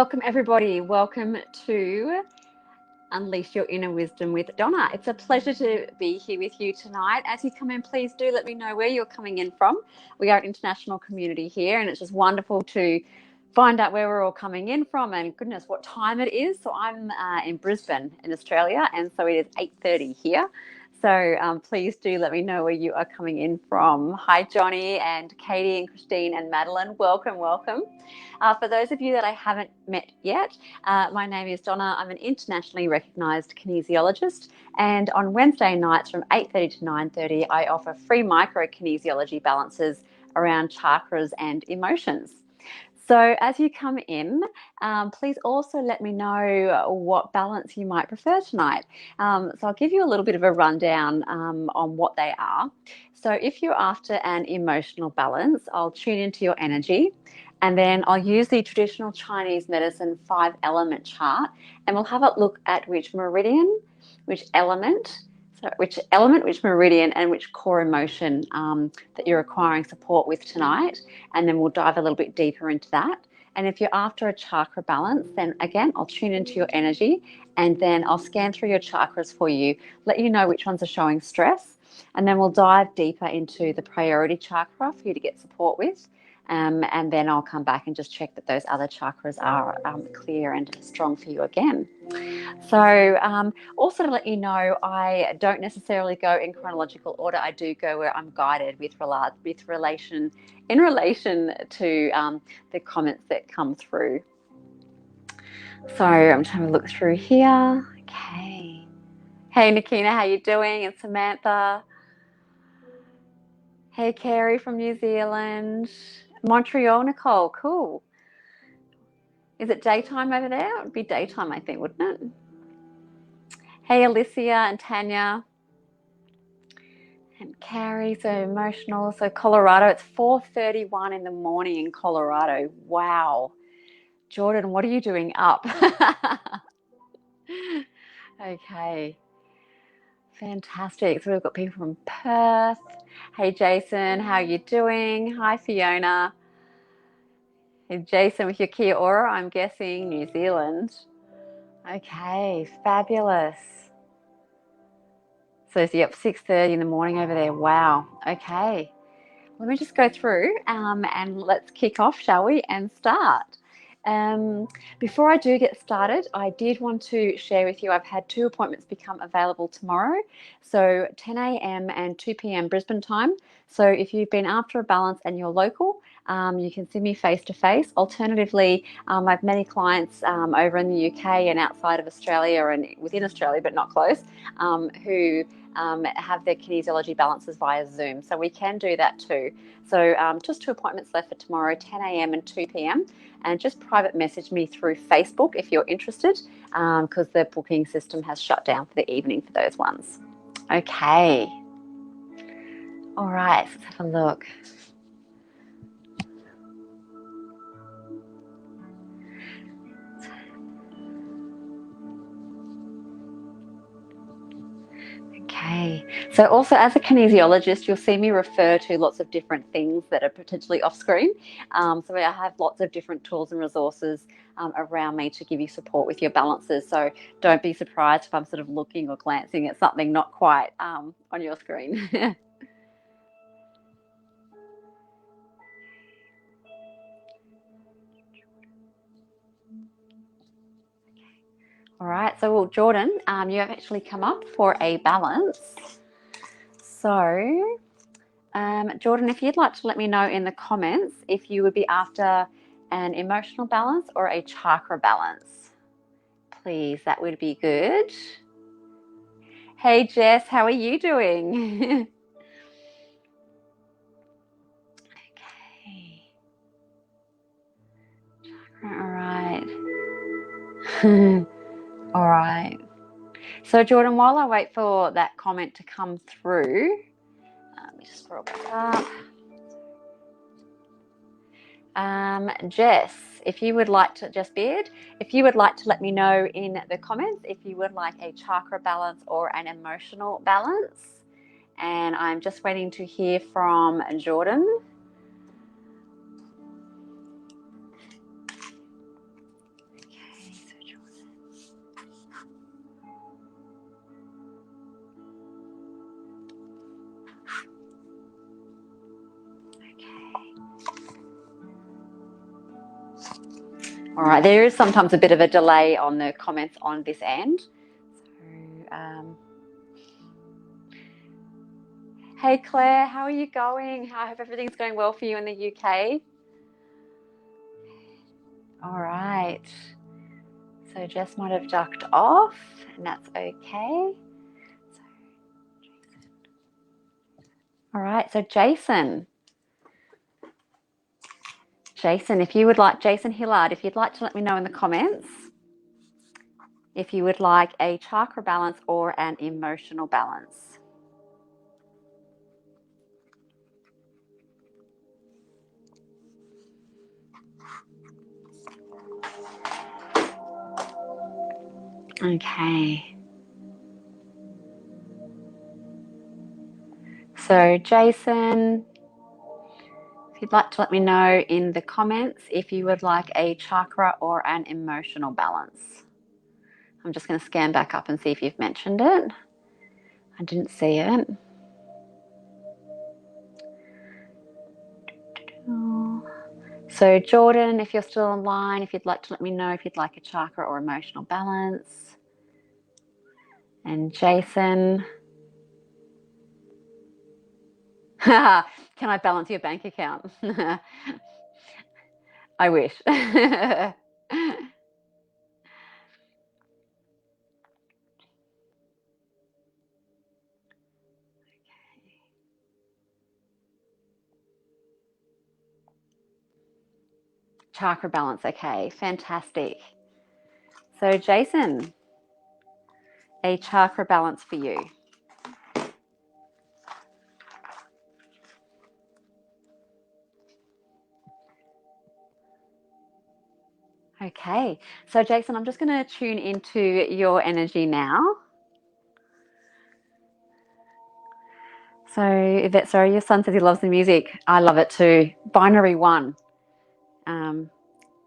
Welcome everybody. Welcome to Unleash Your Inner Wisdom with Donna. It's a pleasure to be here with you tonight. As you come in, please do let me know where you're coming in from. We are an international community here, and it's just wonderful to find out where we're all coming in from, and goodness, what time it is. So I'm in Brisbane in Australia, and so it is 8:30 here. So please do let me know where you are coming in from. Hi, Johnny and Katie and Christine and Madeline. Welcome, welcome. For those of you that I haven't met yet, my name is Donna. I'm an internationally recognised kinesiologist, and on Wednesday nights from 8:30 to 9:30, I offer free micro kinesiology balances around chakras and emotions. So as you come in, please also let me know what balance you might prefer tonight. So I'll give you a little bit of a rundown on what they are. So if you're after an emotional balance, I'll tune into your energy, and then I'll use the traditional Chinese medicine 5-element chart, and we'll have a look at which meridian, which element, which meridian, and which core emotion that you're requiring support with tonight. And then we'll dive a little bit deeper into that. And if you're after a chakra balance, then again, I'll tune into your energy, and then I'll scan through your chakras for you, let you know which ones are showing stress. And then we'll dive deeper into the priority chakra for you to get support with. And then I'll come back and just check that those other chakras are clear and strong for you again. So also to let you know, I don't necessarily go in chronological order. I do go where I'm guided in relation to the comments that come through. So I'm trying to look through here. Okay. Hey, Nikina, how you doing? And Samantha. Hey, Carrie from New Zealand. Montreal, Nicole. Cool. Is it daytime over there? It would be daytime, I think, wouldn't it? Hey, Alicia and Tanya. And Carrie, so emotional. So Colorado, it's 4:31 in the morning in Colorado. Wow. Jordan, what are you doing up? Okay. Fantastic. So we've got people from Perth. Hey, Jason, how are you doing? Hi, Fiona. Hey, Jason, with your Kia Ora, I'm guessing New Zealand. Okay, fabulous. So yep, 6:30 in the morning over there. Wow. Okay. Let me just go through and let's kick off, shall we, and start. Before I do get started, I did want to share with you, I've had 2 appointments become available tomorrow. So 10 a.m. and 2 p.m. Brisbane time. So if you've been after a balance and you're local, you can see me face to face. Alternatively, I have many clients over in the UK and outside of Australia and within Australia, but not close, who have their kinesiology balances via Zoom. So we can do that too. So just 2 appointments left for tomorrow, 10 a.m. and 2 p.m. And just private message me through Facebook if you're interested, because the booking system has shut down for the evening for those ones. Okay. All right, let's have a look. Okay, so also as a kinesiologist, you'll see me refer to lots of different things that are potentially off screen. So I have lots of different tools and resources around me to give you support with your balances. So don't be surprised if I'm sort of looking or glancing at something not quite on your screen. All right, so well, Jordan, you have actually come up for a balance. So, Jordan, if you'd like to let me know in the comments if you would be after an emotional balance or a chakra balance, please, that would be good. Hey, Jess, how are you doing? Okay. All right. All right. So, Jordan, while I wait for that comment to come through, let me just scroll back up. Jess, if you would like to, Jess Beard, if you would like to let me know in the comments if you would like a chakra balance or an emotional balance. And I'm just waiting to hear from Jordan. All right, there is sometimes a bit of a delay on the comments on this end. So, hey Claire, how are you going? I hope everything's going well for you in the UK. All right. So Jess might have ducked off, and that's okay. All right, so Jason, if you would like, Jason Hillard, if you'd like to let me know in the comments if you would like a chakra balance or an emotional balance. Okay. So Jason, if you'd like to let me know in the comments if you would like a chakra or an emotional balance. I'm just going to scan back up and see if you've mentioned it. I didn't see it. So Jordan, if you're still online, if you'd like to let me know if you'd like a chakra or emotional balance. And Jason, can I balance your bank account? I wish. Okay. Chakra balance, okay, fantastic. So Jason, a chakra balance for you. Okay, so Jason, I'm just going to tune into your energy now. So Yvette, sorry, your son says he loves the music. I love it too. Binary One.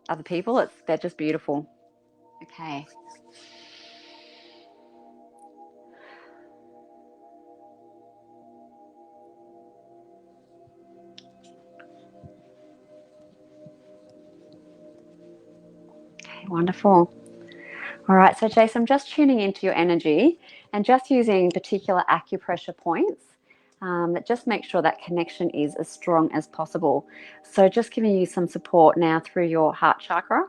Other people, they're just beautiful. Okay. Okay, wonderful. All right, so Jason, I'm just tuning into your energy and just using particular acupressure points that just make sure that connection is as strong as possible. So just giving you some support now through your heart chakra.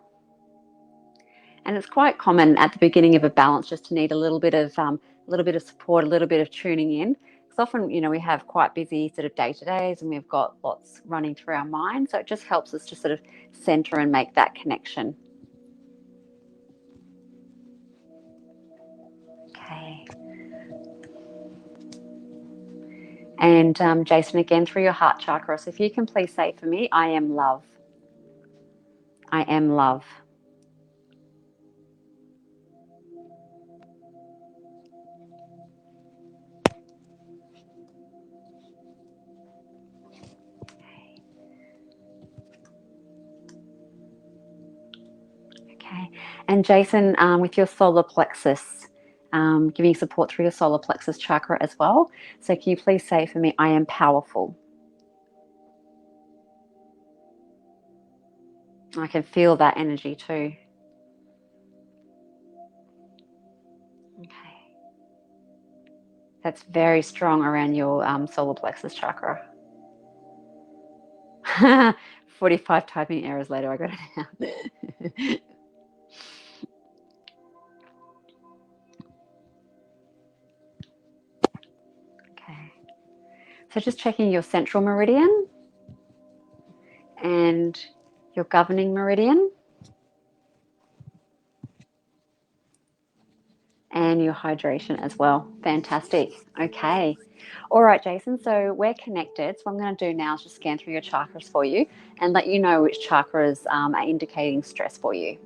And it's quite common at the beginning of a balance just to need a little bit of support, a little bit of tuning in. Because often, we have quite busy sort of day-to-days and we've got lots running through our mind. So it just helps us to sort of center and make that connection. Okay. And Jason, again, through your heart chakra. So if you can please say for me, I am love. I am love. Okay. And Jason, with your solar plexus, giving support through your solar plexus chakra as well. So can you please say for me, I am powerful. I can feel that energy too. Okay. That's very strong around your solar plexus chakra. 45 typing errors later, I got it out. Okay. So just checking your central meridian and your governing meridian and your hydration as well. Fantastic. Okay. All right, Jason. So we're connected. So what I'm going to do now is just scan through your chakras for you and let you know which chakras are indicating stress for you.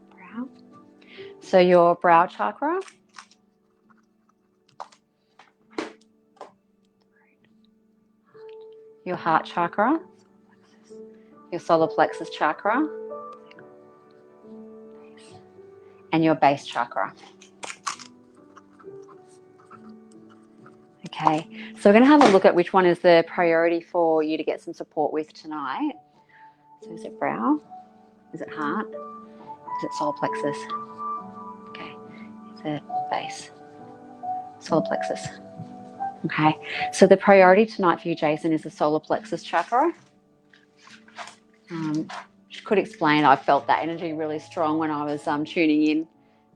Brow. So your brow chakra. Your heart chakra. Your solar plexus chakra. And your base chakra. Okay, so we're going to have a look at which one is the priority for you to get some support with tonight. So is it brow? Is it heart? Is it solar plexus? Okay. Is it base? Solar plexus. Okay. So the priority tonight for you, Jason, is the solar plexus chakra. Could explain, I felt that energy really strong when I was tuning in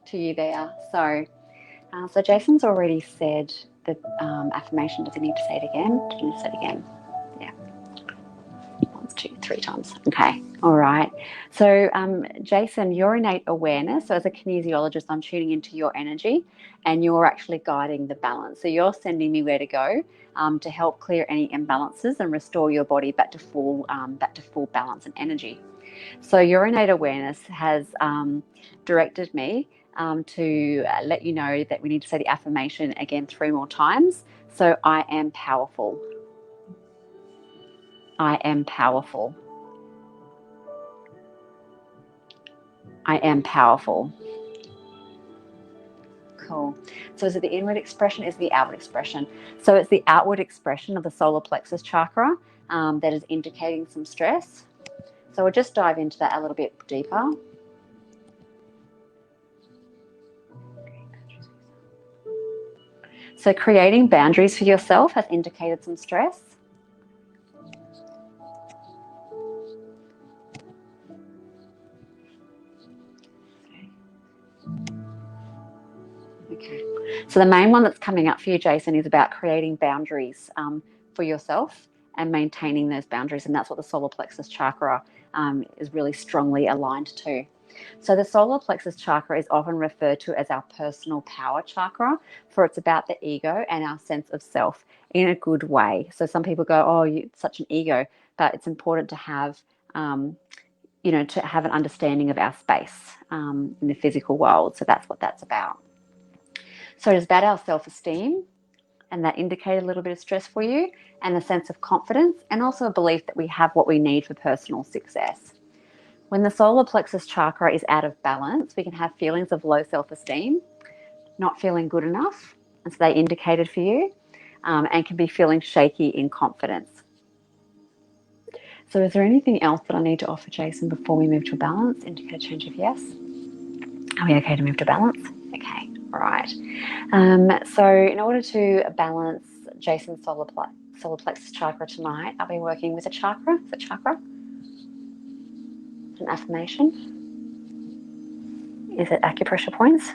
to you there. So Jason's already said the affirmation. Does he need to say it again? Does he need to say it again? Yeah. 1, 2, 3 times. Okay. All right. So Jason, your innate awareness. So as a kinesiologist, I'm tuning into your energy, and you're actually guiding the balance. So you're sending me where to go to help clear any imbalances and restore your body back to full balance and energy. So your innate awareness has directed me to let you know that we need to say the affirmation again 3 more times. So I am powerful. I am powerful. I am powerful. Cool. So is it the inward expression? Is it the outward expression? So it's the outward expression of the solar plexus chakra that is indicating some stress. So we'll just dive into that a little bit deeper. So creating boundaries for yourself has indicated some stress. Okay. So the main one that's coming up for you, Jason, is about creating boundaries for yourself and maintaining those boundaries. And that's what the solar plexus chakra is really strongly aligned to. So the solar plexus chakra is often referred to as our personal power chakra, for it's about the ego and our sense of self in a good way. So some people go, oh, you're such an ego, but it's important to have, to have an understanding of our space in the physical world. So that's what that's about. So it is about our self-esteem, and that indicated a little bit of stress for you, and a sense of confidence, and also a belief that we have what we need for personal success. When the solar plexus chakra is out of balance, we can have feelings of low self-esteem, not feeling good enough, and so they indicated for you, and can be feeling shaky in confidence. So is there anything else that I need to offer, Jason, before we move to balance? Indicate a change of yes. Are we okay to move to balance? Okay, all right. So in order to balance Jason's solar plexus chakra tonight, I'll be working with a chakra. Is it chakra? An affirmation? Is it acupressure points?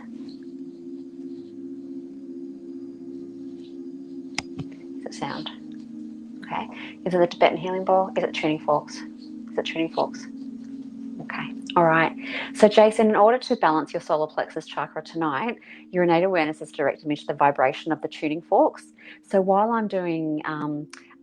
Is it sound? Okay. Is it the Tibetan healing ball? Is it tuning forks? Is it tuning forks? Okay. All right. So Jason, in order to balance your solar plexus chakra tonight, your innate awareness is directed me to the vibration of the tuning forks. So while I'm doing,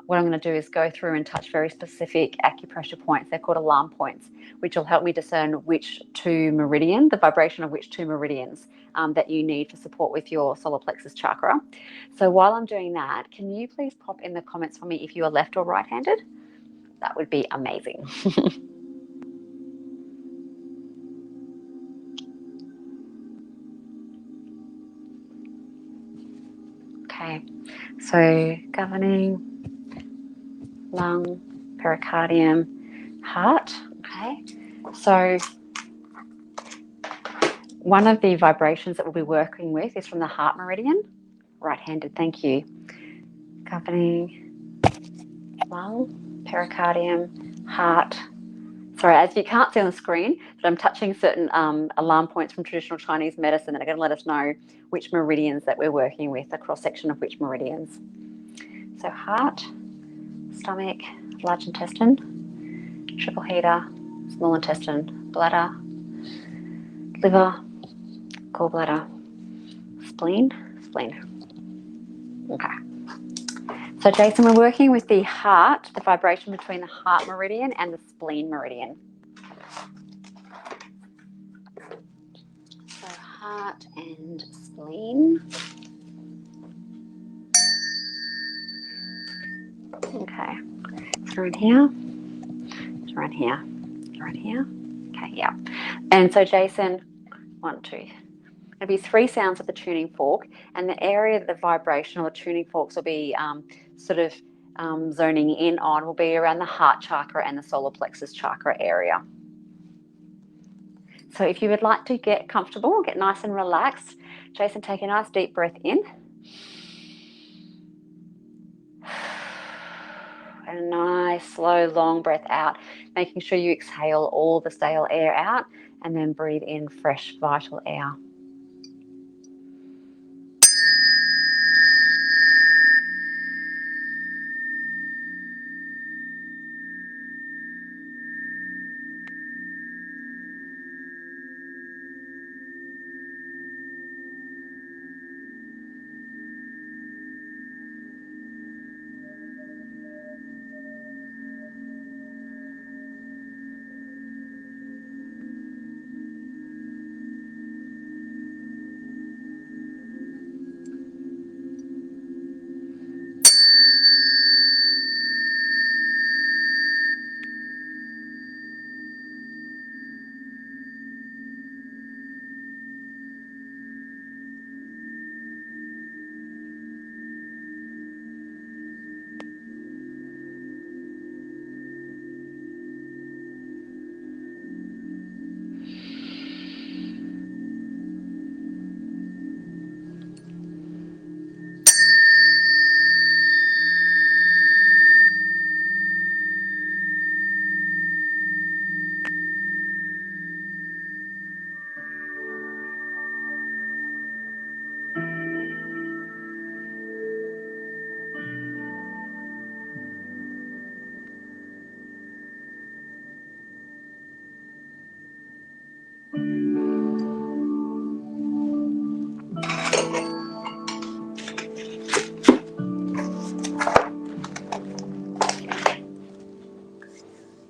what I'm going to do is go through and touch very specific acupressure points. They're called alarm points, which will help me discern which 2 meridian, the vibration of which 2 meridians that you need for support with your solar plexus chakra. So while I'm doing that, can you please pop in the comments for me if you are left or right-handed? That would be amazing. Okay, so governing, lung, pericardium, heart. Okay, so one of the vibrations that we'll be working with is from the heart meridian. Right-handed, thank you. Governing, lung, pericardium, heart. Sorry, as you can't see on the screen, but I'm touching certain alarm points from traditional Chinese medicine that are going to let us know which meridians that we're working with, a cross-section of which meridians. So heart, stomach, large intestine, triple heater, small intestine, bladder, liver, gallbladder, spleen. Okay. So Jason, we're working with the heart, the vibration between the heart meridian and the spleen meridian. So heart and spleen. Okay. It's around here. It's around here. It's around here. Okay, yeah. And so Jason, 1, 2. There'll be 3 sounds of the tuning fork, and the area of the vibration or the tuning forks will be sort of zoning in on will be around the heart chakra and the solar plexus chakra area. So if you would like to get comfortable, get nice and relaxed, Jason, take a nice deep breath in. And a nice, slow, long breath out, making sure you exhale all the stale air out and then breathe in fresh, vital air.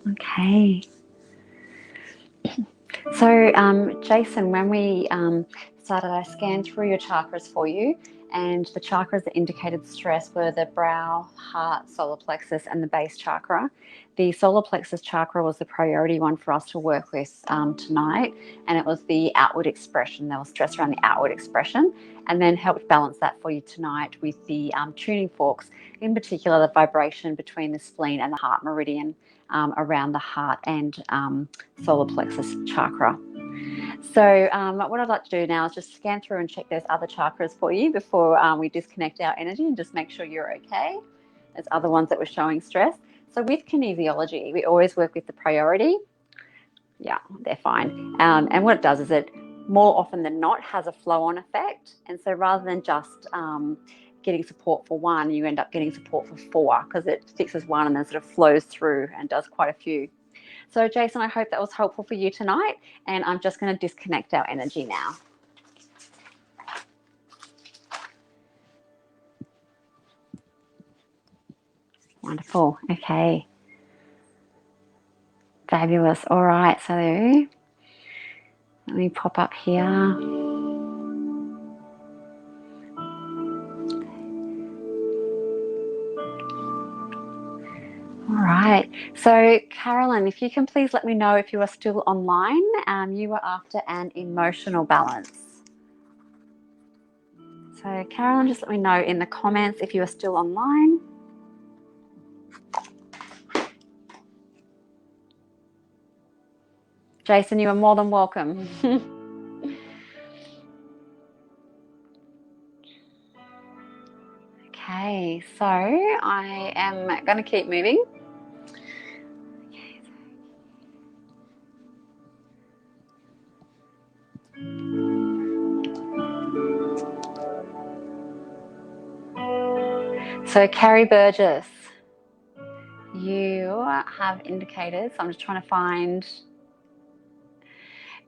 Okay. So, Jason, when we started, I scanned through your chakras for you, and the chakras that indicated stress were the brow, heart, solar plexus, and the base chakra. The solar plexus chakra was the priority one for us to work with tonight, and it was the outward expression. There was stress around the outward expression, and then helped balance that for you tonight with the tuning forks, in particular the vibration between the spleen and the heart meridian around the heart and solar plexus chakra. So what I'd like to do now is just scan through and check those other chakras for you before we disconnect our energy, and just make sure you're okay. There's other ones that were showing stress. So with kinesiology, we always work with the priority. Yeah, they're fine. And what it does is it more often than not has a flow-on effect. And so rather than just getting support for one, you end up getting support for four, because it fixes one and then sort of flows through and does quite a few. So Jason, I hope that was helpful for you tonight, and I'm just going to disconnect our energy now. Wonderful. Okay. Fabulous. All right. So let me pop up here. All right. So Carolyn, if you can please let me know if you are still online. You were after an emotional balance. So Carolyn, just let me know in the comments if you are still online. Jason, you are more than welcome. Okay, so I am going to keep moving. So Carrie Burgess, you have indicated, so I'm just trying to find,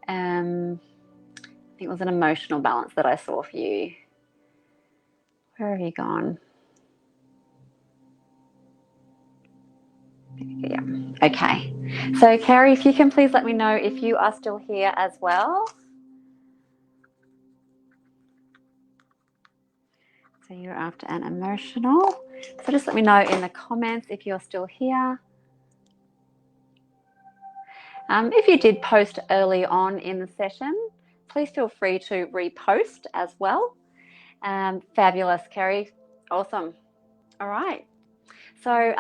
I think it was an emotional balance that I saw for you. Where have you gone? Yeah. Okay. So Carrie, if you can please let me know if you are still here as well. So you're after an emotional. So just let me know in the comments if you're still here. If you did post early on in the session, please feel free to repost as well. Fabulous, Carrie. Awesome. All right. So,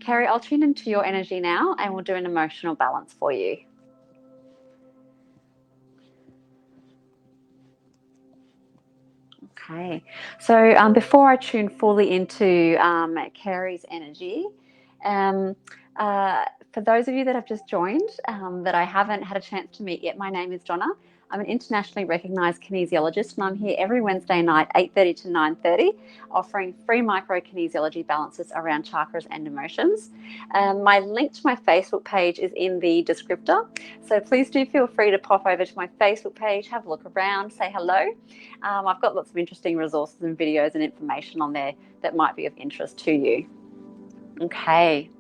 Kerry, I'll tune into your energy now and we'll do an emotional balance for you. Okay, so before I tune fully into Kerry's energy, um, for those of you that have just joined that I haven't had a chance to meet yet, my name is Donna. I'm an internationally recognised kinesiologist and I'm here every Wednesday night, 8:30 to 9:30, offering free micro-kinesiology balances around chakras and emotions. My link to my Facebook page is in the descriptor, so please do feel free to pop over to my Facebook page, have a look around, say hello. I've got lots of interesting resources and videos and information on there that might be of interest to you. Okay.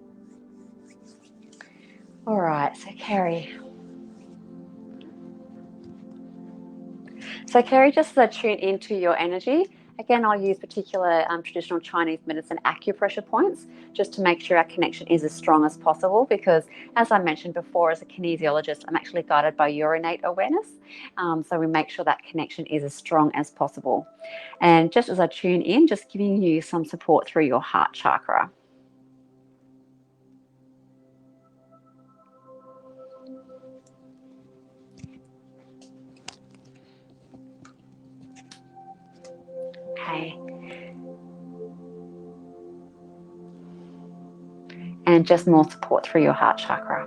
All right, so Kerry. So Kerry, just as I tune into your energy, again, I'll use particular traditional Chinese medicine acupressure points just to make sure our connection is as strong as possible because, as I mentioned before, as a kinesiologist, I'm actually guided by your innate awareness. So we make sure that connection is as strong as possible. And just as I tune in, just giving you some support through your heart chakra. Okay. And just more support through your heart chakra.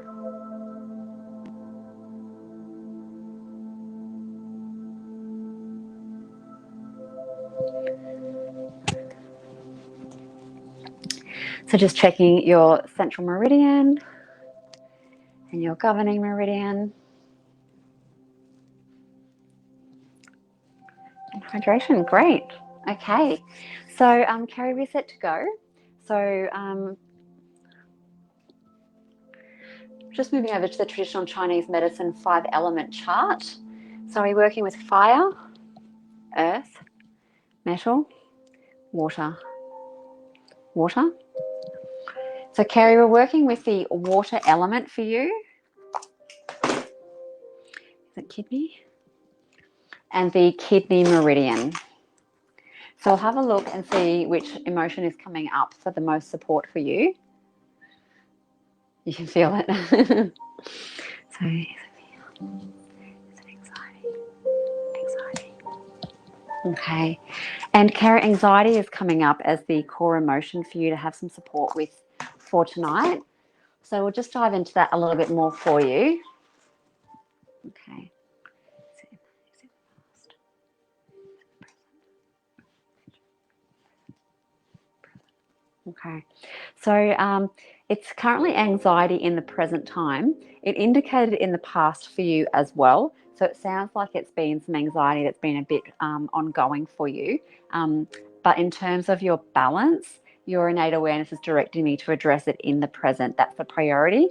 So just checking your central meridian and your governing meridian. And hydration, great. Okay, so Kerry, we're set to go. So just moving over to the traditional Chinese medicine 5-element chart. So we're working with fire, earth, metal, water, water. So Kerry, we're working with the water element for you. Is it kidney? And the kidney meridian. So I'll have a look and see which emotion is coming up for the most support for you. You can feel it. So is it anxiety? Okay. And Kerry, anxiety is coming up as the core emotion for you to have some support with for tonight. So we'll just dive into that a little bit more for you. Okay. Okay, so it's currently anxiety in the present time. It indicated in the past for you as well. So it sounds like it's been some anxiety that's been a bit ongoing for you. But in terms of your balance, your innate awareness is directing me to address it in the present. That's the priority.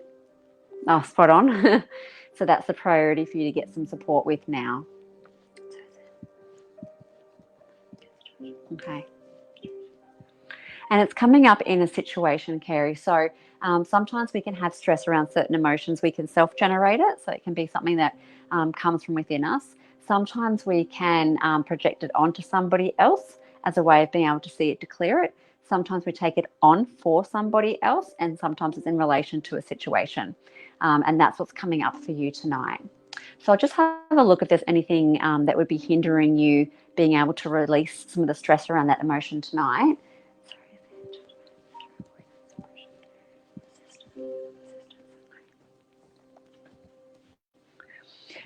Oh, spot on. So that's the priority for you to get some support with now. Okay. And it's coming up in a situation, Kerry. So sometimes we can have stress around certain emotions. We can self-generate it. So it can be something that comes from within us. Sometimes we can project it onto somebody else as a way of being able to see it, to clear it. Sometimes we take it on for somebody else, and sometimes it's in relation to a situation. And that's what's coming up for you tonight. So I'll just have a look if there's anything that would be hindering you being able to release some of the stress around that emotion tonight.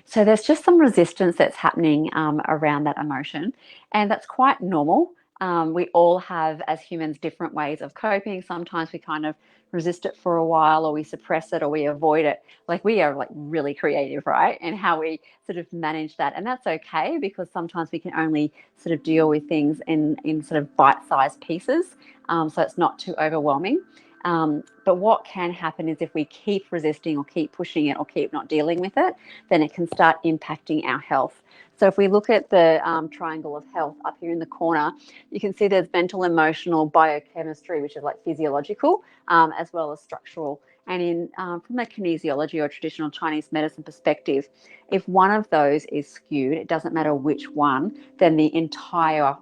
So there's just some resistance that's happening around that emotion, and that's quite normal. We all have, as humans, different ways of coping. Sometimes we kind of resist it for a while, or we suppress it, or we avoid it. Like, we are like really creative, right? And how we sort of manage that. And that's okay, because sometimes we can only sort of deal with things in sort of bite-sized pieces. So it's not too overwhelming. But what can happen is if we keep resisting or keep pushing it or keep not dealing with it, then it can start impacting our health. So if we look at the triangle of health up here in the corner, you can see there's mental, emotional, biochemistry, which is like physiological, as well as structural. And in from a kinesiology or traditional Chinese medicine perspective, if one of those is skewed, it doesn't matter which one, then the entire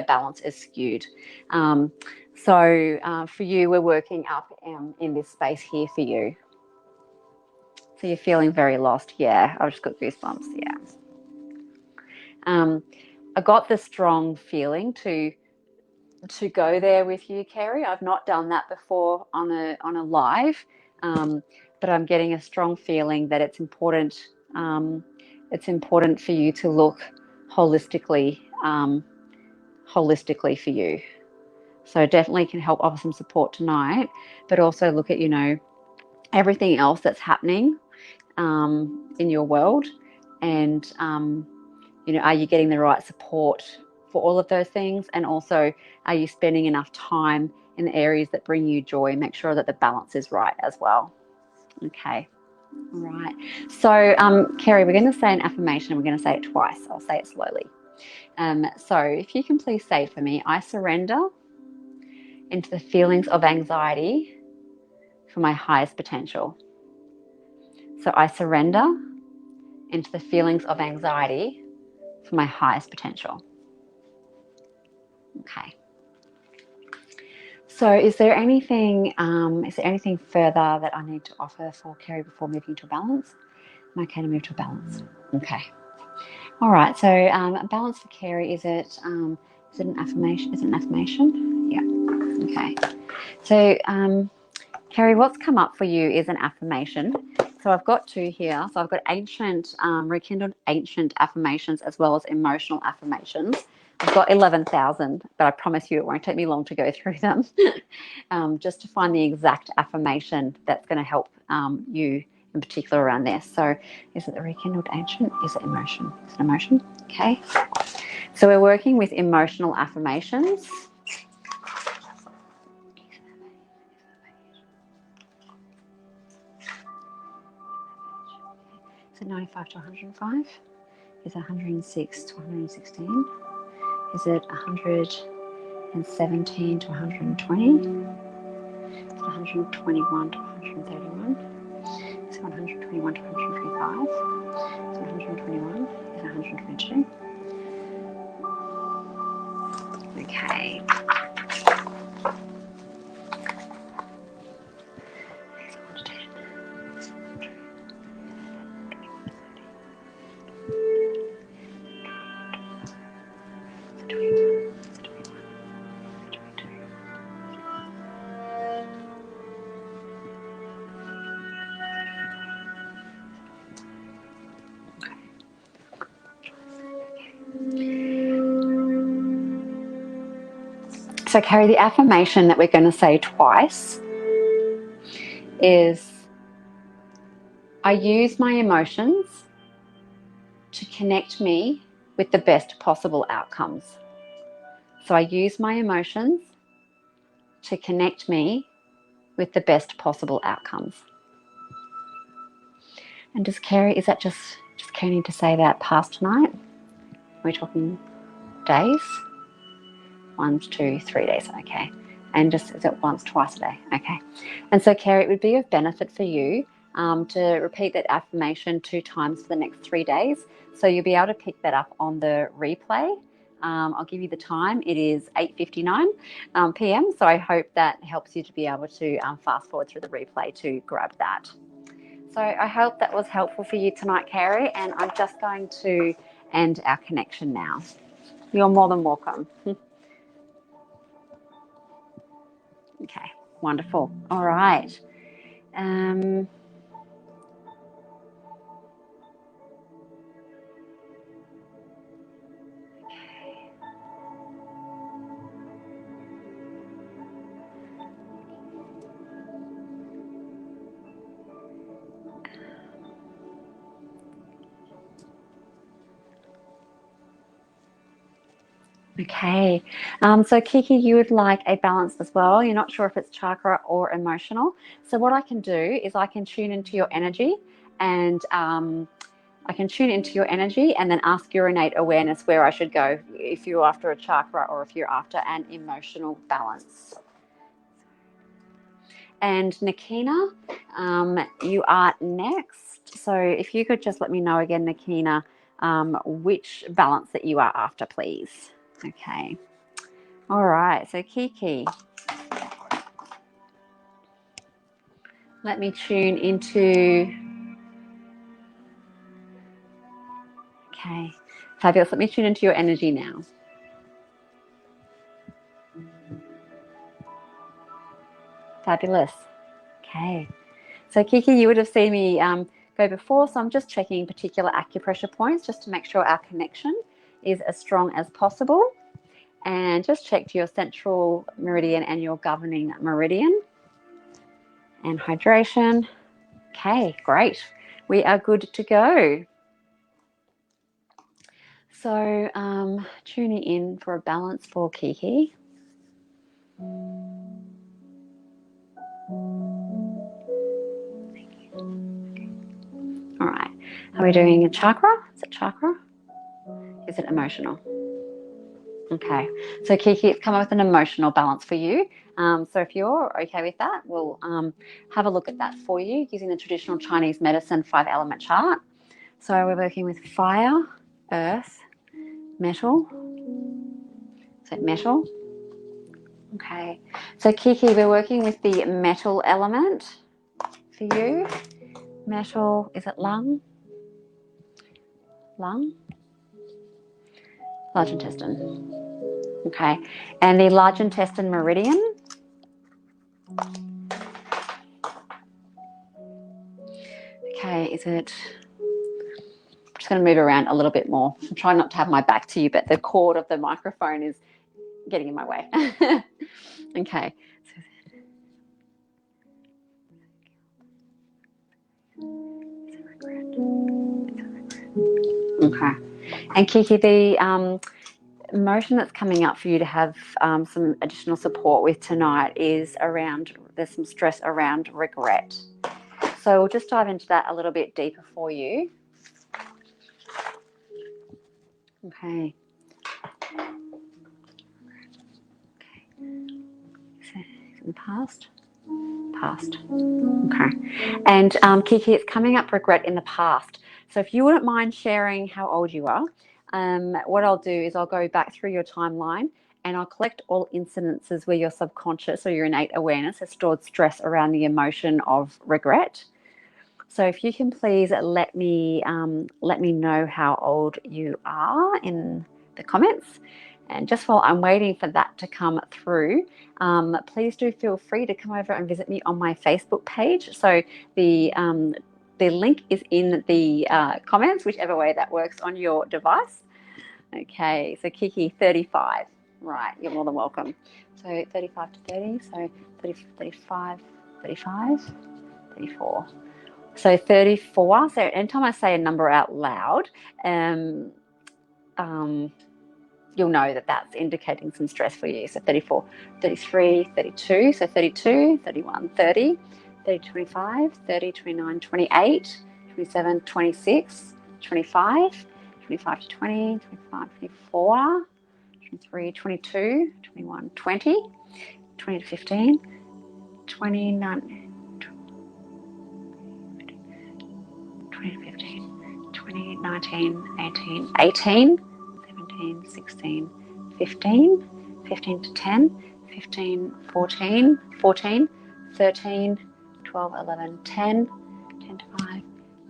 balance is skewed. So for you, we're working up in this space here for you. So you're feeling very lost. Yeah, I've just got goosebumps. Yeah. I got the strong feeling to go there with you, Kerry. I've not done that before on a live, but I'm getting a strong feeling that it's important. It's important for you to look holistically for you. So definitely can help offer some support tonight, but also look at, everything else that's happening in your world, and are you getting the right support for all of those things? And also, are you spending enough time in the areas that bring you joy? Make sure that the balance is right as well. Okay. All right. So, Kerry, we're going to say an affirmation. We're going to say it twice. I'll say it slowly. So if you can please say for me, I surrender into the feelings of anxiety for my highest potential. So I surrender into the feelings of anxiety for my highest potential. Okay. So is there anything further that I need to offer for Kerry before moving to a balance? I'm okay to move to a balance. Okay. All right. So a balance for Kerry, is it an affirmation? Is it an affirmation? Yeah. Okay. So Kerry, what's come up for you is an affirmation. So I've got two here. So I've got rekindled ancient affirmations as well as emotional affirmations. I've got 11,000, but I promise you it won't take me long to go through them. Just to find the exact affirmation that's going to help you in particular around this. So is it the rekindled ancient? Is it emotion? Is it emotion? Okay. So we're working with emotional affirmations. Is it 95 to 105? Is it 106 to 116? Is it 117 to 120? Is it 121 to 131? Is it 121 to 125? Is it 121? Is it 122? Okay. So, Kerry, the affirmation that we're going to say twice is, I use my emotions to connect me with the best possible outcomes. So I use my emotions to connect me with the best possible outcomes. And is that just Kerry need to say that past tonight? We're talking days? 1, 2, 3 days. Okay. And is it once, twice a day? Okay. And so, Kerry, it would be of benefit for you to repeat that affirmation 2 times for the next 3 days. So you'll be able to pick that up on the replay. I'll give you the time. It is 8:59 p.m. So I hope that helps you to be able to fast forward through the replay to grab that. So I hope that was helpful for you tonight, Kerry. And I'm just going to end our connection now. You're more than welcome. Okay, wonderful. All right. Okay. So Kiki, you would like a balance as well. You're not sure if it's chakra or emotional. So what I can do is I can tune into your energy, and and then ask your innate awareness where I should go, if you're after a chakra or if you're after an emotional balance. And Nakina, you are next. So if you could just let me know again, Nakina, which balance that you are after, please. Okay. All right. So Kiki, let me tune into, okay, fabulous. Let me tune into your energy now. Fabulous. Okay. So Kiki, you would have seen me go before, so I'm just checking particular acupressure points just to make sure our connection is as strong as possible. And just check to your central meridian and your governing meridian. And hydration. Okay, great. We are good to go. So tuning in for a balance for Kiki. All right. Are we doing a chakra? Is it chakra? Is it emotional? Okay. So Kiki, it's come up with an emotional balance for you. So if you're okay with that, we'll have a look at that for you using the traditional Chinese medicine 5-element chart. So we're working with fire, earth, metal. Is it metal? Okay. So Kiki, we're working with the metal element for you. Metal, is it lung? Lung? Large intestine. Okay. And the large intestine meridian. Okay, is it... I'm just going to move around a little bit more. I'm trying not to have my back to you, but the cord of the microphone is getting in my way. Okay. Okay. And Kiki, the emotion that's coming up for you to have some additional support with tonight is around, there's some stress around regret. So we'll just dive into that a little bit deeper for you. Okay. In the past? Past. Okay. And Kiki, it's coming up regret in the past. So if you wouldn't mind sharing how old you are, what I'll do is I'll go back through your timeline and I'll collect all incidences where your subconscious or your innate awareness has stored stress around the emotion of regret. So if you can please let me know how old you are in the comments. And just while I'm waiting for that to come through, please do feel free to come over and visit me on my Facebook page. So the link is in the comments, whichever way that works on your device. Okay, so Kiki, 35. Right, you're more than welcome. So 35 to 30, so 30, 35, 35, 34. So 34, so anytime I say a number out loud, you'll know that that's indicating some stress for you. So 34, 33, 32, so 32, 31, 30, 30, 25, 30, 29, 28, 27, 26, 25, 25 to 20, 25, 24, 23, 22, 21, 20, 20 to 15, 29, 15, 20, 19, 18, 18, 17, 16, 15, 15 to 10, 15, 14, 14, 13, 12, 11, 10, 10 to 5,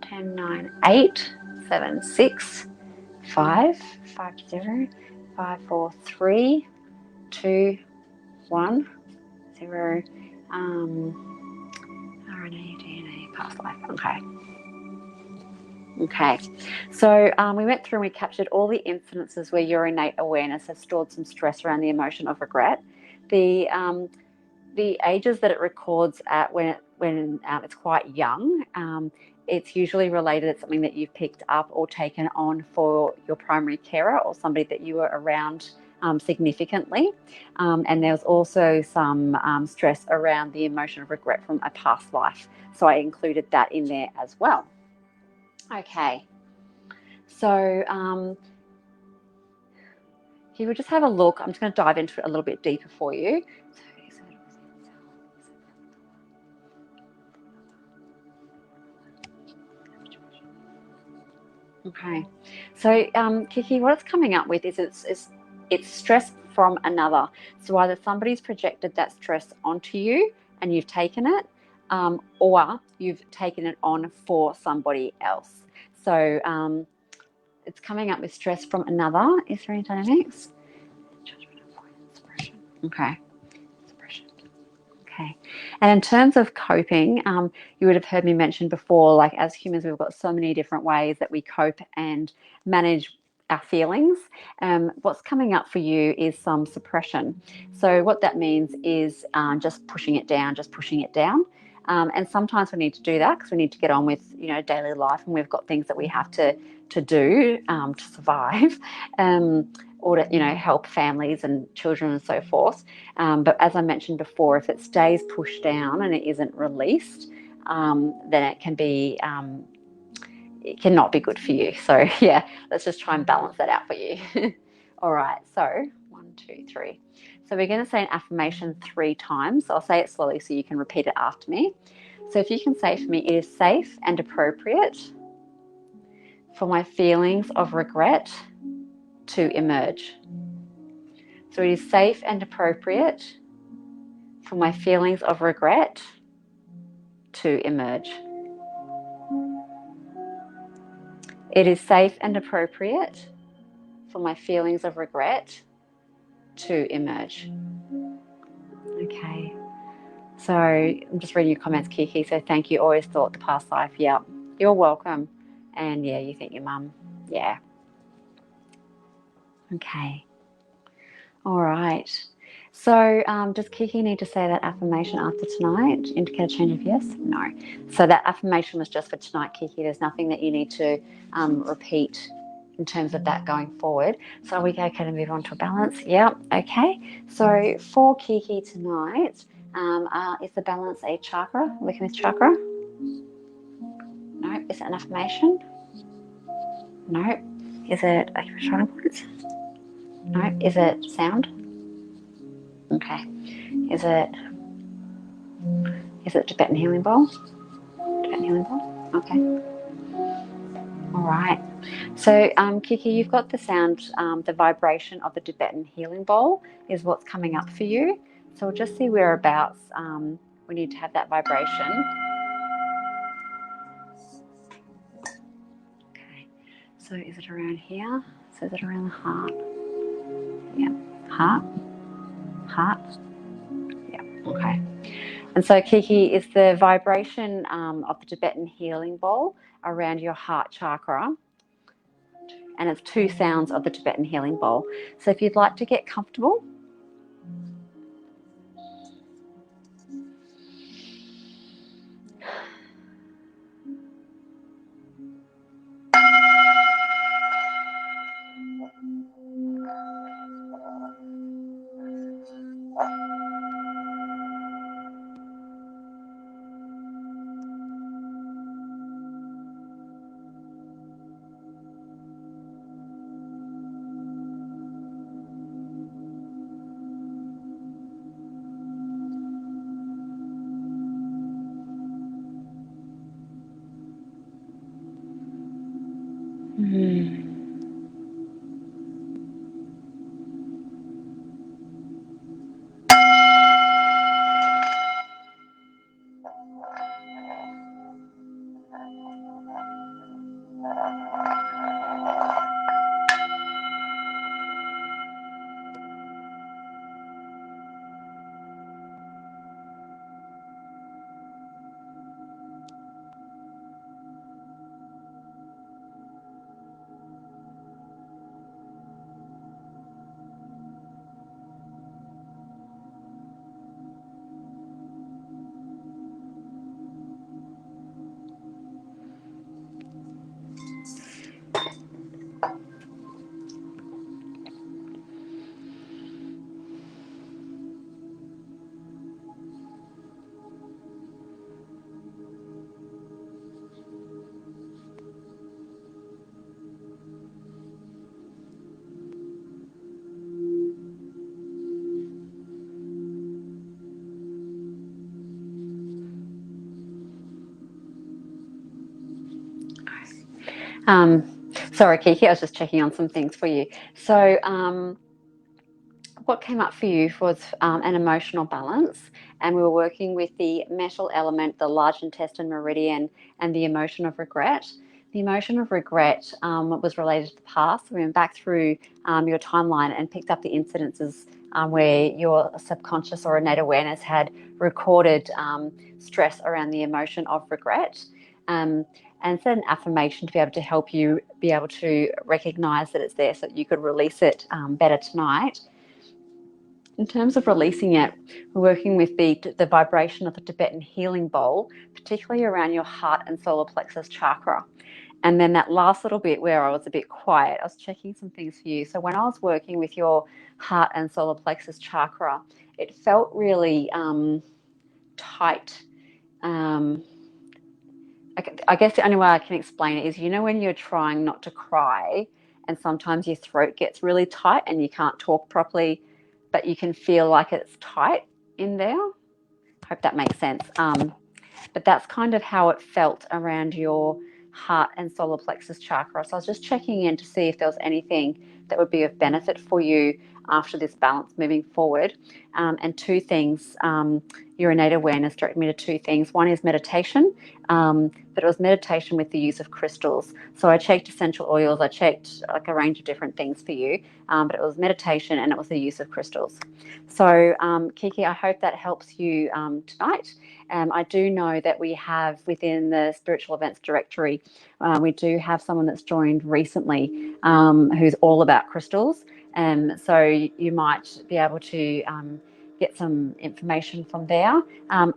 10, 9, 8, 7, 6, 5, 5 to 0, 5, 4, 3, 2, 1, 0, RNA, DNA, past life. Okay. Okay, so we went through and we captured all the incidences where your innate awareness has stored some stress around the emotion of regret. The ages that it records at when it's quite young, it's usually related to something that you've picked up or taken on for your primary carer or somebody that you were around significantly. And there's also some stress around the emotion of regret from a past life. So I included that in there as well. Okay, so you would just have a look. I'm just going to dive into it a little bit deeper for you. Okay, so Kiki, what it's coming up with is it's stress from another. So either somebody's projected that stress onto you and you've taken it, or you've taken it on for somebody else. So it's coming up with stress from another. Is there any dynamics? Okay. Okay. And in terms of coping, you would have heard me mention before, like as humans, we've got so many different ways that we cope and manage our feelings. What's coming up for you is some suppression. So what that means is just pushing it down, and sometimes we need to do that because we need to get on with, daily life, and we've got things that we have to do to survive. Or to, help families and children and so forth. But as I mentioned before, if it stays pushed down and it isn't released, then it can be, it cannot be good for you. So yeah, let's just try and balance that out for you. All right, so 1, 2, 3. So we're going to say an affirmation 3 times. I'll say it slowly so you can repeat it after me. So if you can say for me, it is safe and appropriate for my feelings of regret to emerge. So it is safe and appropriate for my feelings of regret to emerge. It is safe and appropriate for my feelings of regret to emerge. Okay. So I'm just reading your comments, Kiki. So thank you. Always thought the past life. Yeah. You're welcome. And yeah, you think your mum. Yeah. Okay. All right. So does Kiki need to say that affirmation after tonight? Indicate a change of yes? No. So that affirmation was just for tonight, Kiki. There's nothing that you need to repeat in terms of that going forward. So are we okay to move on to a balance? Yeah. Okay. So for Kiki tonight, is the balance a chakra? Working with chakra? No. Is it an affirmation? No. Is it electronic points? No. Is it sound? Okay. Is it Tibetan healing bowl? Tibetan healing bowl? Okay. All right. So, Kiki, you've got the sound, the vibration of the Tibetan healing bowl is what's coming up for you. So we'll just see whereabouts we need to have that vibration. Okay. So is it around here? So is it around the heart? Yeah. Heart? Heart? Yeah. Okay. And so, Kiki, is the vibration of the Tibetan healing bowl around your heart chakra, and it's 2 sounds of the Tibetan healing bowl. So if you'd like to get comfortable, sorry, Kiki, I was just checking on some things for you. So what came up for you was an emotional balance, and we were working with the metal element, the large intestine meridian, and the emotion of regret. The emotion of regret was related to the past. We went back through your timeline and picked up the incidences where your subconscious or innate awareness had recorded stress around the emotion of regret. And set an affirmation to be able to help you be able to recognize that it's there so that you could release it better tonight. In terms of releasing it, we're working with the vibration of the Tibetan healing bowl, particularly around your heart and solar plexus chakra. And then that last little bit where I was a bit quiet, I was checking some things for you. So when I was working with your heart and solar plexus chakra, it felt really tight. I guess the only way I can explain it is, when you're trying not to cry and sometimes your throat gets really tight and you can't talk properly, but you can feel like it's tight in there. Hope that makes sense. But that's kind of how it felt around your heart and solar plexus chakra. So I was just checking in to see if there was anything that would be of benefit for you after this balance moving forward. And two things, your innate awareness directed me to two things. One is meditation, but it was meditation with the use of crystals. So I checked essential oils, I checked like a range of different things for you, but it was meditation and it was the use of crystals. So Kiki, I hope that helps you tonight. I do know that we have within the spiritual events directory, we do have someone that's joined recently who's all about crystals. So you might be able to get some information from there.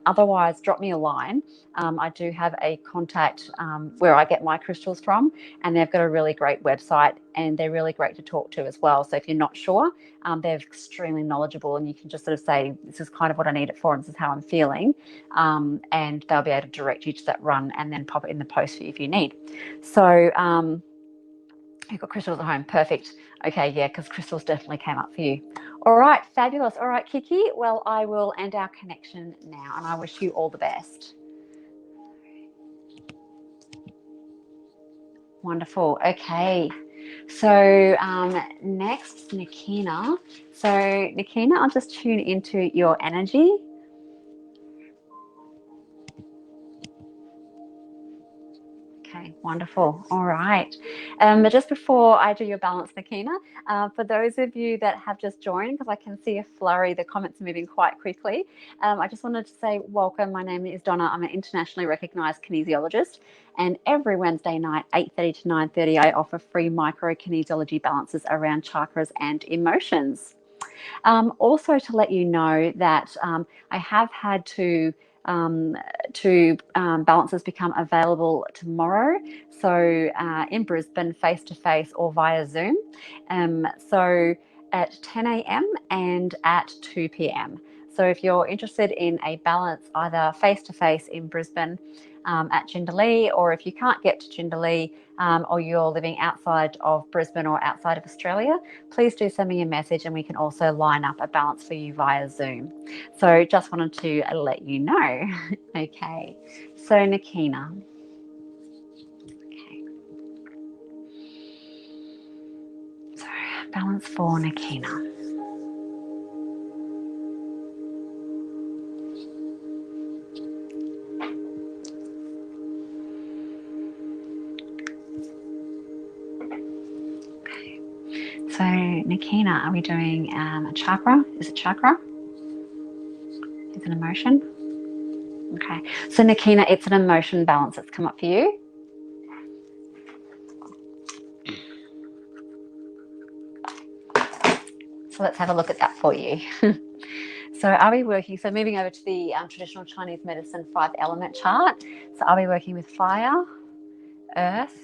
Otherwise, drop me a line. I do have a contact where I get my crystals from, and they've got a really great website and they're really great to talk to as well. So if you're not sure, they're extremely knowledgeable, and you can just sort of say, this is kind of what I need it for and this is how I'm feeling. And they'll be able to direct you to that run and then pop it in the post for you if you need. So you've got crystals at home. Perfect. Okay, yeah, because crystals definitely came up for you. All right, fabulous. All right, Kiki. Well, I will end our connection now, and I wish you all the best. Wonderful. Okay. So next, Nikina. So Nikina, I'll just tune into your energy. Okay, wonderful. All right. But just before I do your balance, Nikina, for those of you that have just joined, because I can see a flurry, the comments are moving quite quickly, I just wanted to say welcome. My name is Donna. I'm an internationally recognised kinesiologist, and every Wednesday night, 8:30 to 9:30, I offer free micro kinesiology balances around chakras and emotions. Also to let you know that I have had two balances become available tomorrow. So in Brisbane, face-to-face or via Zoom. So at 10 a.m. and at 2 p.m. So if you're interested in a balance either face-to-face in Brisbane at Jindalee, or if you can't get to Jindalee or you're living outside of Brisbane or outside of Australia, please do send me a message and we can also line up a balance for you via Zoom. So just wanted to let you know. Okay, so Nikina. Okay. So balance for Nikina. So, Nikina, are we doing a chakra? Is it chakra? Is it emotion? Okay. So, Nikina, it's an emotion balance that's come up for you. So, let's have a look at that for you. So, are we working? So, moving over to the traditional Chinese medicine 5-element chart. So, are we working with fire, earth,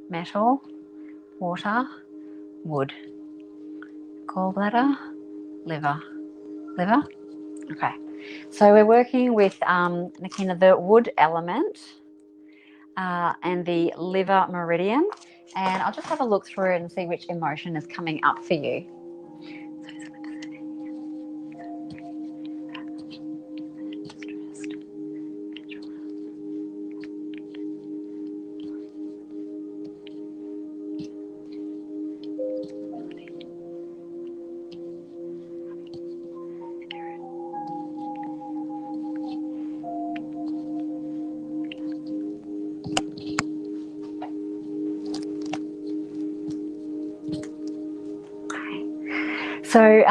metal, water, wood, gallbladder, liver? Okay. So we're working with Nikina, the wood element and the liver meridian, and I'll just have a look through and see which emotion is coming up for you. So,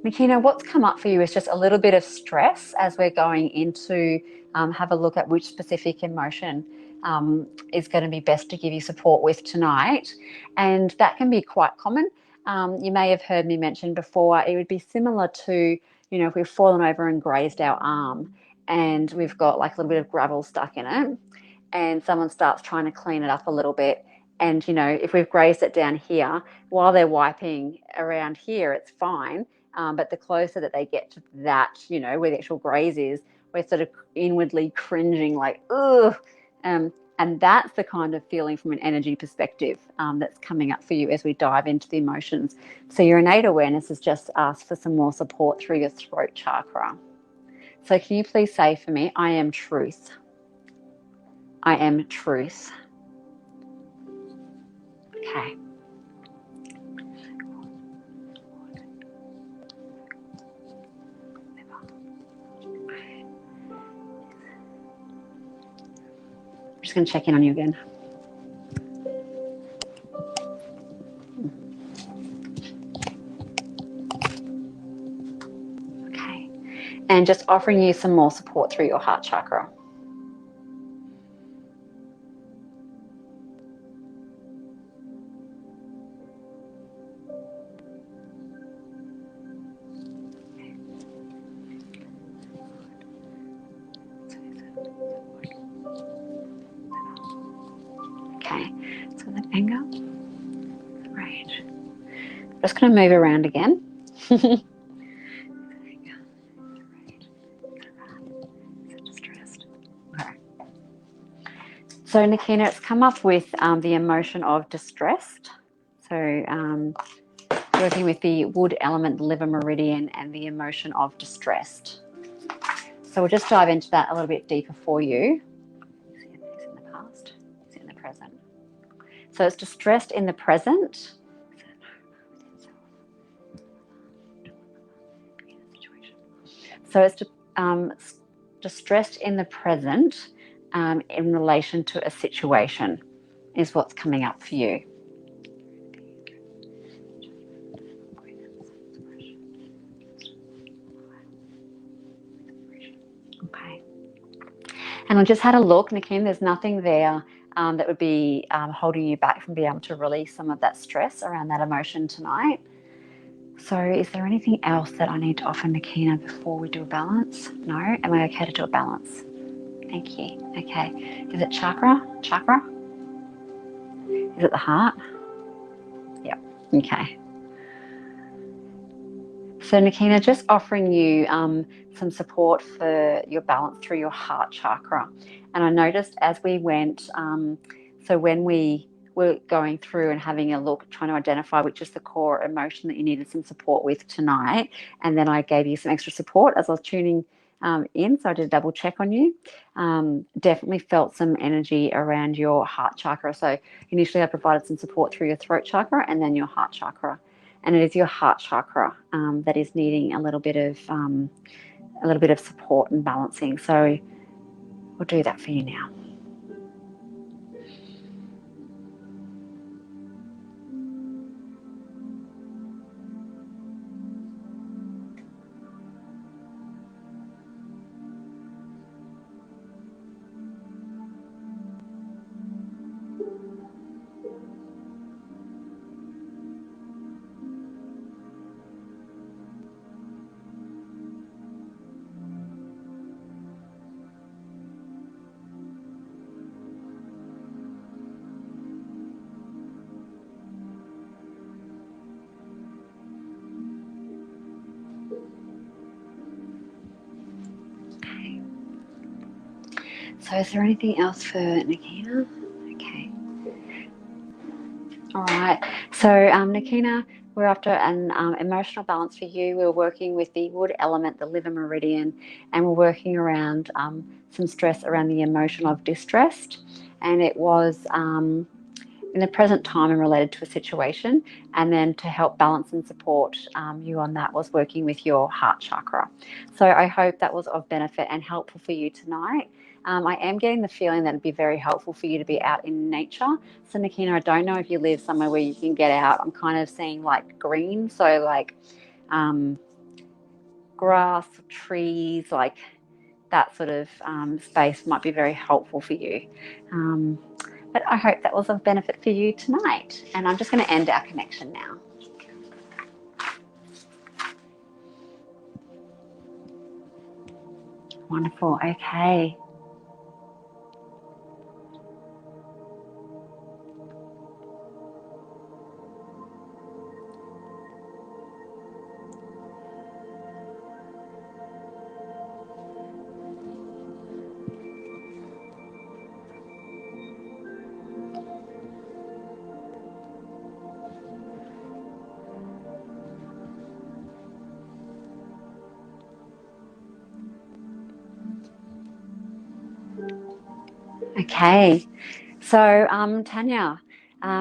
Makina, what's come up for you is just a little bit of stress as we're going into have a look at which specific emotion is going to be best to give you support with tonight. And that can be quite common. You may have heard me mention before, it would be similar to, if we've fallen over and grazed our arm and we've got like a little bit of gravel stuck in it, and someone starts trying to clean it up a little bit. And, if we've grazed it down here, while they're wiping around here, it's fine. But the closer that they get to that, where the actual graze is, we're sort of inwardly cringing like, ugh. And that's the kind of feeling from an energy perspective that's coming up for you as we dive into the emotions. So your innate awareness has just asked for some more support through your throat chakra. So can you please say for me, I am truth. I am truth. Okay. I'm just going to check in on you again. Okay. And just offering you some more support through your heart chakra. Okay, so that anger, rage. I'm just going to move around again. So Nikina, it's come up with the emotion of distressed. So working with the wood element, the liver meridian, and the emotion of distressed. So we'll just dive into that a little bit deeper for you. Is it in the past? Is it in the present? So it's distressed in the present. So it's distressed in the present in relation to a situation is what's coming up for you. Okay. And I just had a look, Nikin, there's nothing there that would be holding you back from being able to release some of that stress around that emotion tonight. So is there anything else that I need to offer Nikina before we do a balance? No? Am I okay to do a balance? Thank you. Okay. Is it chakra? Chakra? Is it the heart? Yep. Okay. So Nikina, just offering you some support for your balance through your heart chakra. And I noticed as we went, so when we were going through and having a look, trying to identify which is the core emotion that you needed some support with tonight, and then I gave you some extra support as I was tuning in, so I did a double check on you. Definitely felt some energy around your heart chakra. So initially I provided some support through your throat chakra and then your heart chakra. And it is your heart chakra that is needing a little bit of support and balancing. So we'll do that for you now. So is there anything else for Nikina? Okay. All right. So Nikina, we're after an emotional balance for you. We're working with the wood element, the liver meridian, and we're working around some stress around the emotion of distressed. And it was in the present time and related to a situation. And then to help balance and support you on that was working with your heart chakra. So I hope that was of benefit and helpful for you tonight. I am getting the feeling that it'd be very helpful for you to be out in nature. So Nikina, I don't know if you live somewhere where you can get out. I'm kind of seeing like green. So like grass, trees, like that sort of space might be very helpful for you. But I hope that was of benefit for you tonight. And I'm just going to end our connection now. Wonderful. Okay. Okay, so Tanya,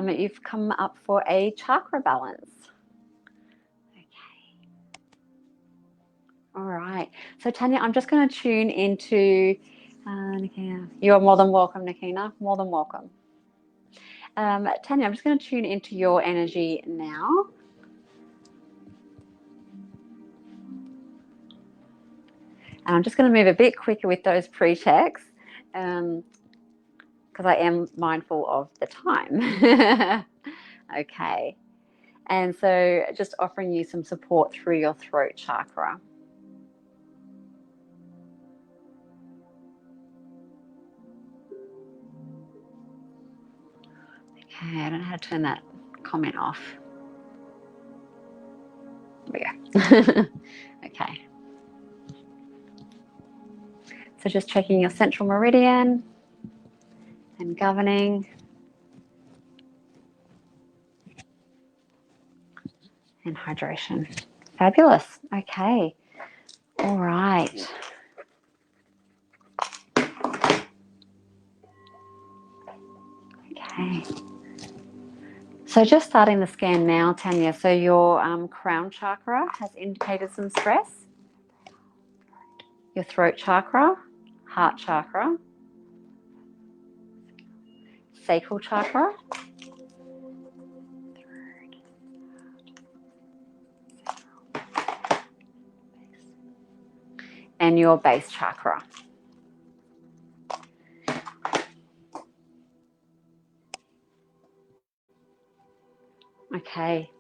you've come up for a chakra balance. Okay. All right. So Tanya, I'm just going to tune into Nikina. You are more than welcome, Nikina. More than welcome. Tanya, I'm just going to tune into your energy now. And I'm just going to move a bit quicker with those pre-checks. Because I am mindful of the time. Okay. And so just offering you some support through your throat chakra. Okay, I don't know how to turn that comment off. There we go. Okay. So just checking your central meridian and governing. And hydration. Fabulous. Okay. All right. Okay. So just starting the scan now, Tanya. So your crown chakra has indicated some stress. Your throat chakra, heart chakra, sacral chakra, and your base chakra. Okay.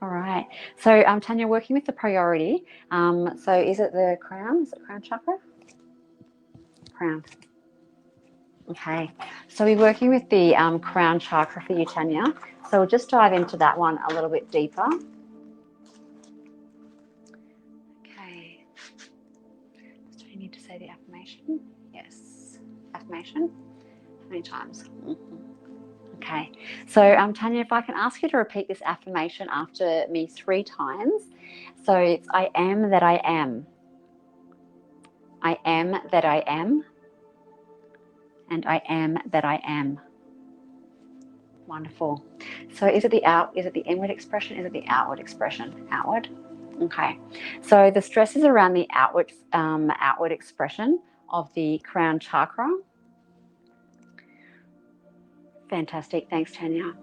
All right. So Tanya, working with the priority. So is it the crown? Is it crown chakra? Crown. Okay. So we're working with the crown chakra for you, Tanya. So we'll just dive into that one a little bit deeper. Okay. Do you need to say the affirmation? Yes. Affirmation. How many times? Okay. So Tanya, if I can ask you to repeat this affirmation after me 3 times. So it's I am that I am. I am that I am. And I am that I am. Wonderful. So is it the inward expression? Is it the outward expression? Outward. Okay. So the stress is around the outward expression of the crown chakra. Fantastic. Thanks, Tanya.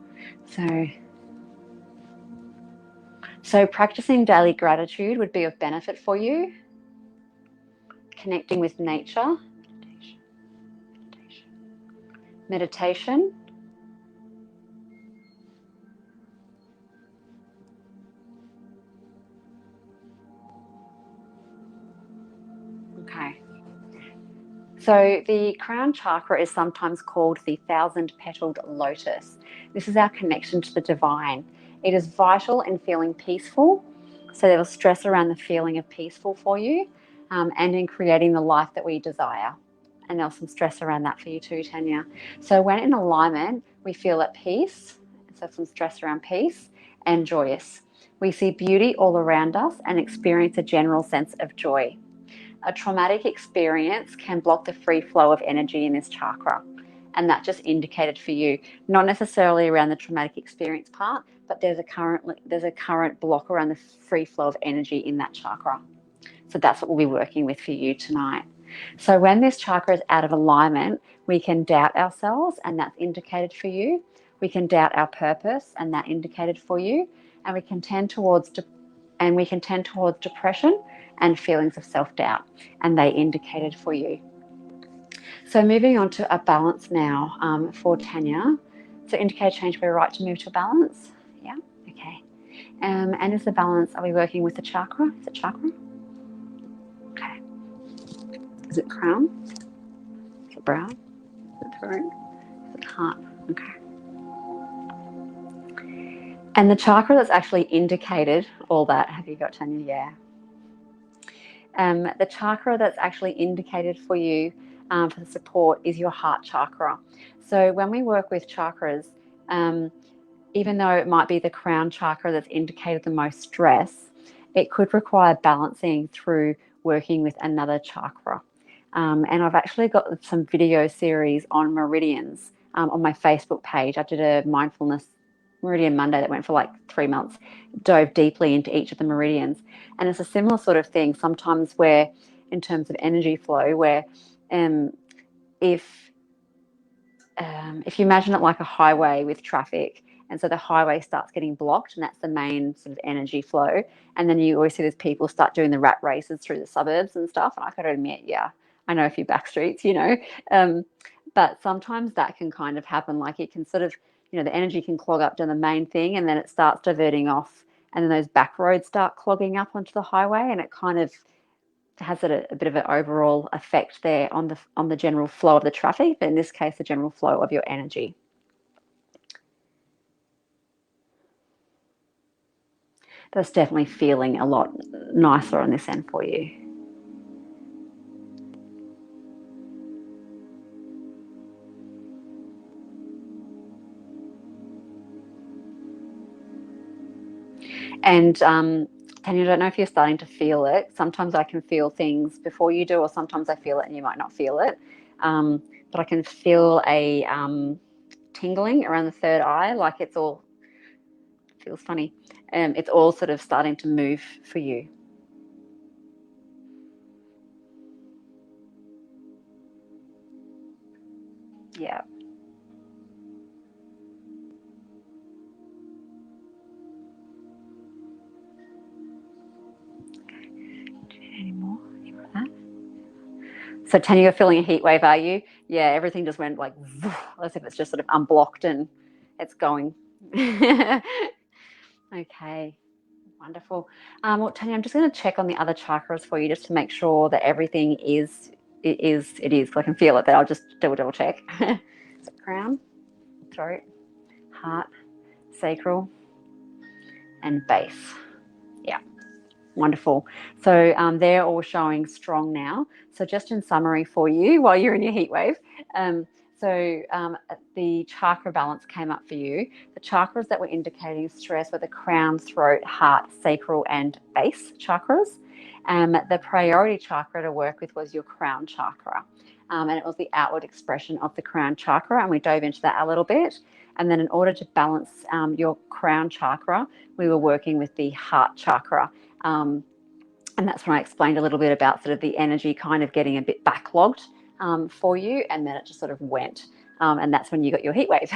So practicing daily gratitude would be of benefit for you. Connecting with nature. Meditation. Okay. So the crown chakra is sometimes called the 1,000-petaled lotus. This is our connection to the divine. It is vital in feeling peaceful. So there was stress around the feeling of peaceful for you and in creating the life that we desire. And there was some stress around that for you too, Tanya. So when in alignment, we feel at peace. So some stress around peace and joyous. We see beauty all around us and experience a general sense of joy. A traumatic experience can block the free flow of energy in this chakra. And that just indicated for you, not necessarily around the traumatic experience part, but there's a current block around the free flow of energy in that chakra. So that's what we'll be working with for you tonight. So when this chakra is out of alignment, we can doubt ourselves, and that's indicated for you. We can doubt our purpose, and that indicated for you. And we can tend towards and we can tend towards depression and feelings of self-doubt, and they indicated for you. So moving on to a balance now for Tanya. So indicator change, we're right to move to a balance. Yeah, okay. And is the balance, are we working with the chakra? Is it chakra? Okay. Is it crown? Is it brow? Is it throat? Is it heart? Okay. And the chakra that's actually indicated all that, have you got, Tanya? Yeah. The chakra that's actually indicated for you for the support is your heart chakra. So when we work with chakras, even though it might be the crown chakra that's indicated the most stress, it could require balancing through working with another chakra. And I've actually got some video series on meridians on my Facebook page. I did a mindfulness Meridian Monday that went for like 3 months, dove deeply into each of the meridians. And it's a similar sort of thing sometimes where, in terms of energy flow, where if you imagine it like a highway with traffic, and so the highway starts getting blocked, and that's the main sort of energy flow. And then you always see these people start doing the rat races through the suburbs and stuff. And I gotta admit, yeah, I know a few back streets, but sometimes that can kind of happen. Like it can sort of, the energy can clog up down the main thing, and then it starts diverting off, and then those back roads start clogging up onto the highway, and it kind of has a bit of an overall effect there on the general flow of the traffic, but in this case, the general flow of your energy. That's definitely feeling a lot nicer on this end for you. And Tanya, I don't know if you're starting to feel it. Sometimes I can feel things before you do, or sometimes I feel it and you might not feel it. But I can feel a tingling around the third eye, like it feels funny. It's all sort of starting to move for you. Yeah. Any more of that? So Tanya, you're feeling a heat wave, are you? Yeah, everything just went like as if it's just sort of unblocked and it's going. Okay, wonderful. Well, Tanya, I'm just going to check on the other chakras for you just to make sure that everything is. It is. I can feel it, but I'll just double check. So crown, throat, heart, sacral, and base. Yeah. Wonderful. So they're all showing strong now. So just in summary for you, while you're in your heat wave, the chakra balance came up for you. The chakras that were indicating stress were the crown, throat, heart, sacral, and base chakras. The priority chakra to work with was your crown chakra. And it was the outward expression of the crown chakra. And we dove into that a little bit. And then in order to balance your crown chakra, we were working with the heart chakra. And that's when I explained a little bit about sort of the energy kind of getting a bit backlogged for you, and then it just sort of went, and that's when you got your heat wave.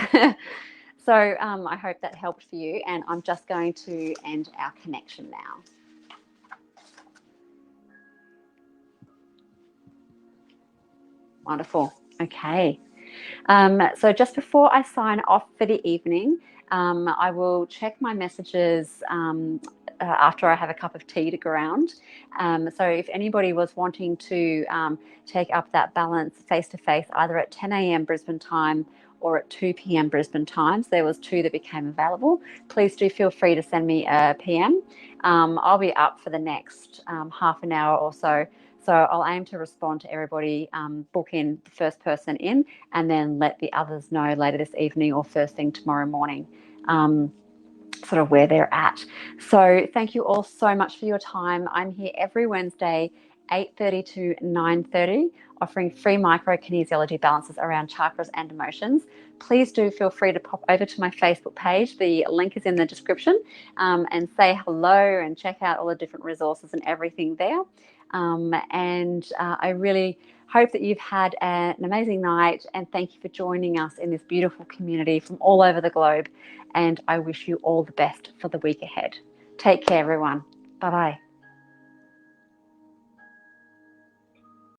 So I hope that helped for you, and I'm just going to end our connection now. Wonderful. Okay. So just before I sign off for the evening, I will check my messages after I have a cup of tea to ground. So if anybody was wanting to take up that balance face-to-face, either at 10 a.m. Brisbane time or at 2 p.m. Brisbane times, there was 2 that became available. Please do feel free to send me a PM. I'll be up for the next half an hour or so. So I'll aim to respond to everybody, book in the first person in, and then let the others know later this evening or first thing tomorrow morning, sort of where they're at. So thank you all so much for your time. I'm here every Wednesday, 8:30 to 9:30, offering free micro kinesiology balances around chakras and emotions. Please do feel free to pop over to my Facebook page. The link is in the description, and say hello and check out all the different resources and everything there. I really hope that you've had an amazing night, and thank you for joining us in this beautiful community from all over the globe. And I wish you all the best for the week ahead. Take care, everyone. Bye-bye.